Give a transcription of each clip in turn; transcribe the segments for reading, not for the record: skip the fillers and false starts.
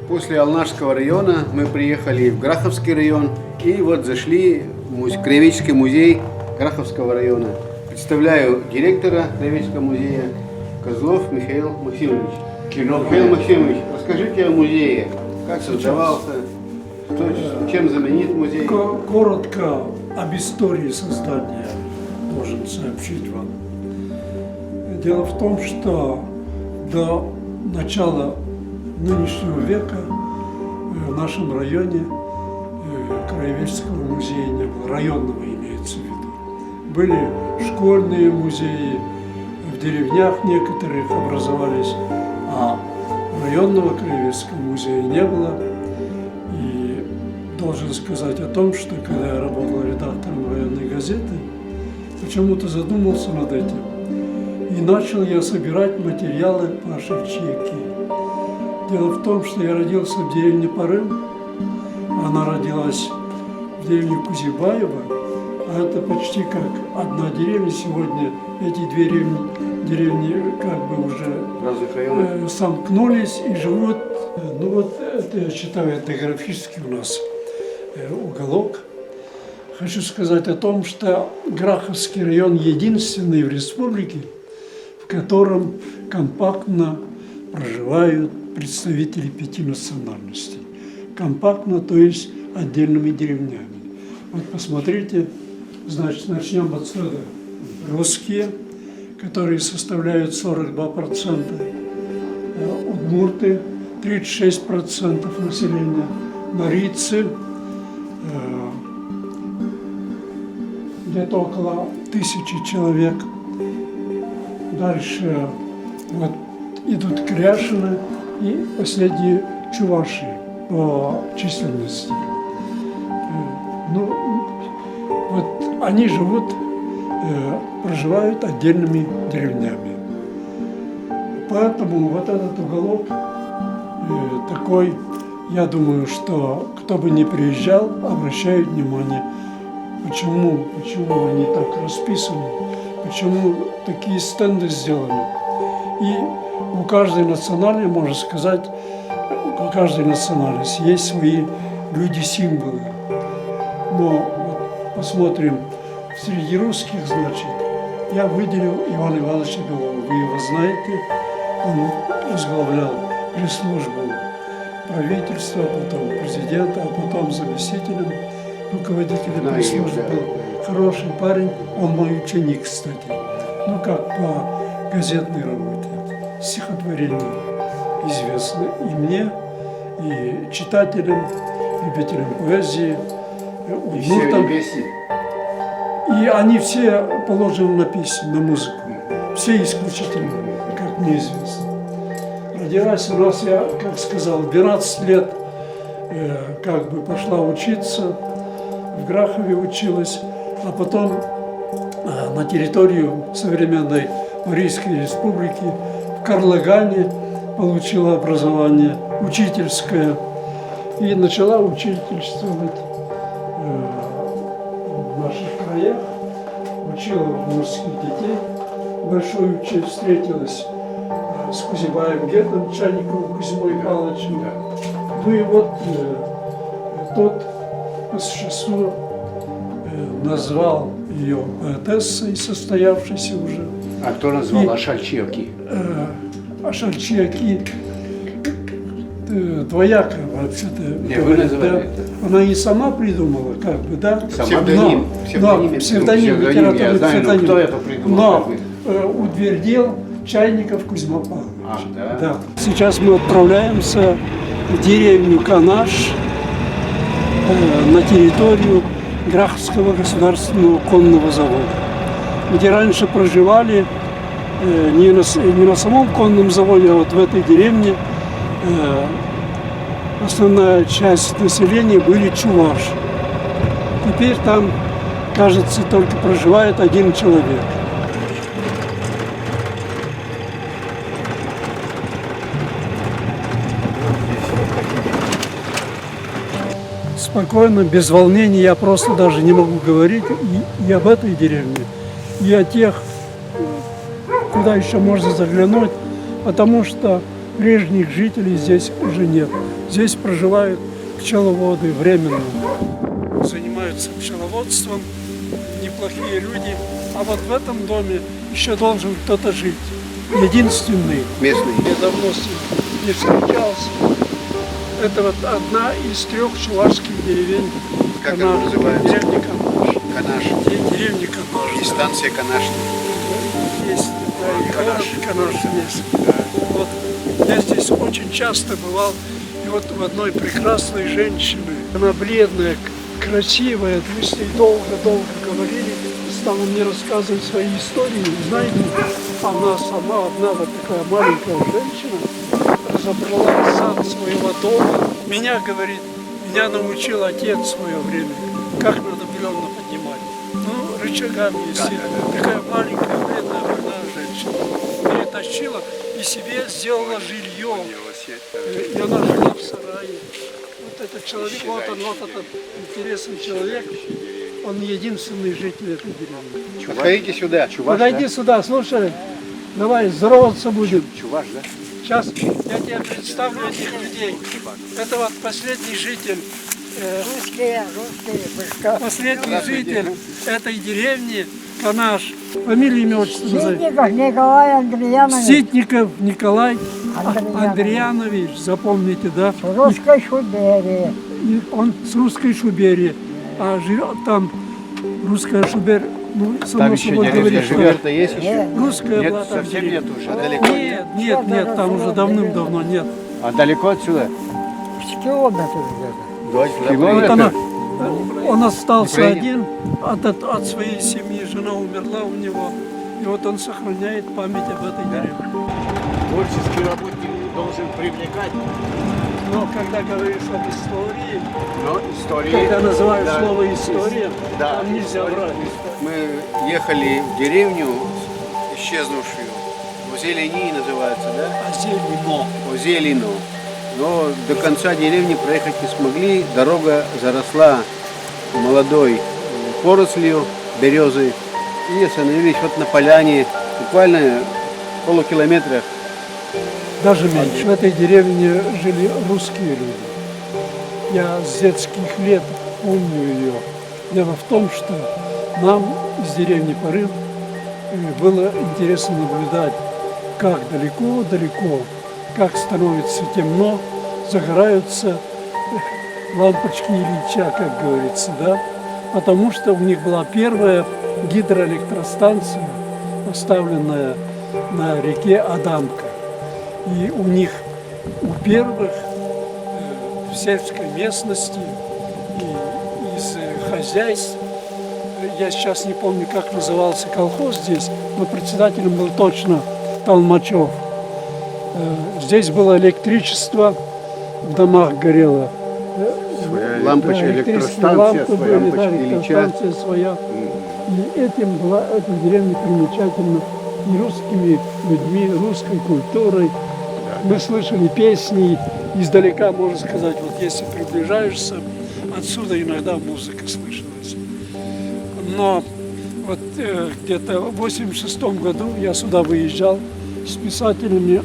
После Алнашского района мы приехали в Граховский район и вот зашли в Краеведческий музей Граховского района. Представляю директора Краеведческого музея Козлов Михаил Максимович. Михаил Максимович, расскажите о музее, как создавался, чем знаменит музей? Коротко об истории создания должен сообщить вам. Дело в том, что до начала нынешнего века в нашем районе Краеведческого музея не было, районного имеется в виду. Были школьные музеи, в деревнях некоторых образовались, а районного Краеведческого музея не было. И должен сказать о том, что когда я работал редактором районной газеты, почему-то задумался над этим. И начал я собирать материалы по Шевченке. Дело в том, что я родился в деревне Парым, она родилась в деревне Кузибаева, а это почти как одна деревня. Сегодня эти две деревни как бы уже сомкнулись и живут. Ну вот это, я считаю, этнографический у нас уголок. Хочу сказать о том, что Граховский район единственный в республике, в котором компактно проживают представители 5 национальностей. Компактно, то есть отдельными деревнями. Вот посмотрите, значит, начнем отсюда. Русские, которые составляют 42%, удмурты 36% населения, марийцы где-то около 1000 человек. Дальше вот идут кряшины и последние чуваши по численности. Ну, вот они живут, проживают отдельными деревнями. Поэтому вот этот уголок такой, я думаю, что кто бы ни приезжал, обращают внимание, почему они так расписаны, почему такие стенды сделаны. И у каждой национальности, можно сказать, у каждой национальности есть свои люди-символы. Но вот посмотрим, среди русских, значит, я выделил Ивана Ивановича Белова. Вы его знаете, он возглавлял пресс-службу правительства, потом президента, а потом заместителем руководителя пресс-службы был. Хороший парень, он мой ученик, кстати. Ну как по газетной работе. Стихотворение известно и мне, и читателям, любителям поэзии, удмуртам. И они все положены на песню, на музыку. Все исключительно, как мне известно. Родилась у нас, я, как сказал, 12 лет как бы пошла учиться, в Грахове училась, а потом на территорию современной Марийской республики в Карлагане получила образование учительское и начала учительствовать в наших краях, учила удмуртских детей. Большую честь встретилась с Кузибаем Гетом, Чайниковым Кузьмой Павловичем. Ну и вот тот по существу назвал ее поэтессой, состоявшейся уже. А кто назвал Ашальчиаки? Ашальчиаки двояко вообще-то. Вы называли это? Она и сама придумала, как бы, да? Псевдоним. Псевдоним, литературный псевдоним. Кто это придумал? Но утвердил Чайников Кузьма Павлович. Да? Сейчас мы отправляемся в деревню Канаш на территорию Граховского государственного конного завода, где раньше проживали не на самом конном заводе, а вот в этой деревне основная часть населения были чуваши. Теперь там, кажется, только проживает 1 человек. Спокойно, без волнения, я просто даже не могу говорить и об этой деревне, и о тех, куда еще можно заглянуть, потому что прежних жителей здесь уже нет. Здесь проживают пчеловоды временно. Занимаются пчеловодством, неплохие люди. А вот в этом доме еще должен кто-то жить. Единственный. Местный. Я давно с ним не встречался. Это вот одна из 3 чувашских деревень. Как она называется? Деревня Канаш. Канаш. Деревня Канаш. И станция Канаш. Есть, да, и город Канаш есть. Вот, я здесь очень часто бывал. И вот у одной прекрасной женщины, она бледная, красивая, мы с ней долго-долго говорили, стала мне рассказывать свои истории. Знаете, она сама одна вот такая маленькая женщина разобрала сад своего дома. Меня, говорит, меня научил отец в свое время, как надо бревна поднимать. Ну, рычагами, естественно. Такая маленькая, бледная, больная женщина. Перетащила и себе сделала жилье. И она жила в сарае. Вот этот человек, вот этот интересный человек, он единственный житель этой деревни. Подходите сюда. Чуваш, Подойди да? сюда, слушай, давай здороваться будем. Чуваш, да? Сейчас я тебе представлю этих людей. Это вот последний житель, Русские, башка. последний житель этой деревни Канаш. Фамилия, имя, отчество назови. Ситников Николай Андреянович. Ситников Николай Андреянович. Андрианович, запомните, да? С русской Шуберии. И он с русской Шуберии, а живет там русская Шуберь, ну, само Там еще собой деревня говорит, что живет-то есть еще? Нет, русская Нет, была там совсем деревня. нет уже, далеко. Нет, там уже давным-давно нет. А далеко отсюда? с километров где-то. Давайте туда Вот поедем. он остался Украине? один от своей семьи, жена умерла у него, и вот он сохраняет память об этой деревне. Творческий работник должен привлекать, Но когда говоришь об истории, но истории... когда называешь да, слово «история», да, там нельзя врать. Мы ехали в деревню исчезнувшую. Озелени называется, да? Озелено. Озелино. Но до конца деревни проехать не смогли. Дорога заросла молодой порослью, березой. И остановились вот на поляне, буквально в полукилометрах. Даже меньше. В этой деревне жили русские люди. Я с детских лет помню ее. Дело в том, что нам из деревни Порыв было интересно наблюдать, как далеко-далеко, как становится темно, загораются лампочки Ильича, как говорится, да? Потому что у них была первая гидроэлектростанция, поставленная на реке Адамка. И у них, у первых в сельской местности и из хозяйств, я сейчас не помню, как назывался колхоз здесь, но председателем был точно Толмачев. Здесь было электричество, в домах горело. Лампочка, Да, электростанция лампы своя, были, да, лампочка Ильича. электростанция своя. И этим была эта деревня примечательна и русскими людьми, русской культурой. Мы слышали песни издалека, можно сказать, вот если приближаешься, отсюда иногда музыка слышалась. Но вот где-то в 1986 году я сюда выезжал с писателями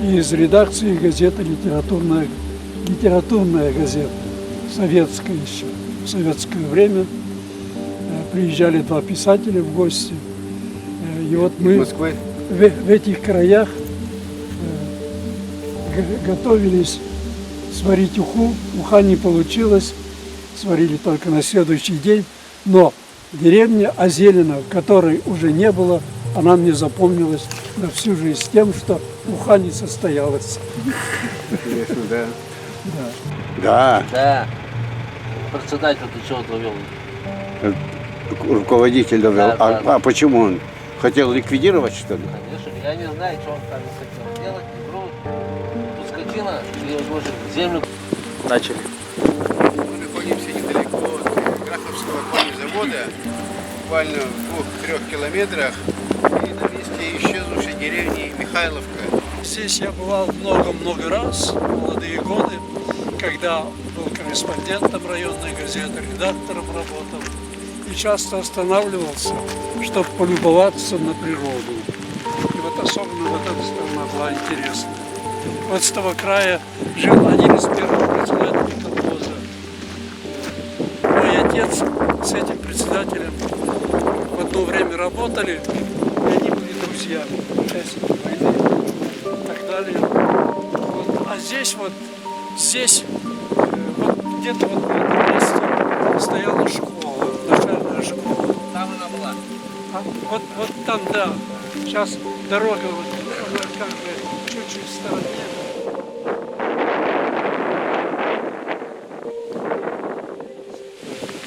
из редакции газеты литературная газета, советская еще, в советское время. Приезжали 2 писателя в гости. И вот мы Москвы. в этих краях готовились сварить уху. Уха не получилось, сварили только на следующий день. Но деревня Озелено, которой уже не было, она мне запомнилась на всю жизнь с тем, что уха не состоялась. Интересно, да. Да, Да. Председатель ты чего довел? руководитель довел. Да, да. А почему он? Хотел ликвидировать, что ли? Конечно, я не знаю, что он там хотел делать. Вдруг тут скотина и уже землю начали. Мы находимся недалеко от Граховского конезавода, буквально в 2-3 километрах, и на месте исчезнувшей деревни Михайловка. Здесь я бывал много-много раз, в молодые годы, когда был корреспондентом районной газеты, редактором работал. И часто останавливался, чтобы полюбоваться на природу. И вот особенно вот эта сторона была интересная. вот с того края жил один из первых председателей колхоза. Мой отец с этим председателем в одно время работали, и они были друзьями, участники войны и так далее. Вот. А здесь вот где-то вот в этом месте стояла школа, начальная школа. Там она была. А вот там, да. Сейчас дорога вот, она как бы чуть-чуть в стороне.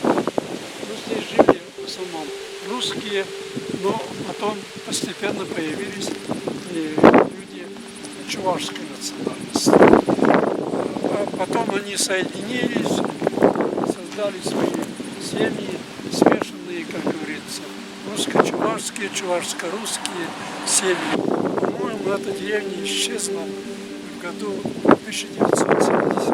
Ну, здесь жили в основном русские, но потом постепенно появились и люди чувашской национальности. А потом они соединились, создали свои семьи, смешанные, как говорится, русско-чувашские, чувашско-русские семьи. По-моему, эта деревня исчезла в году 1970.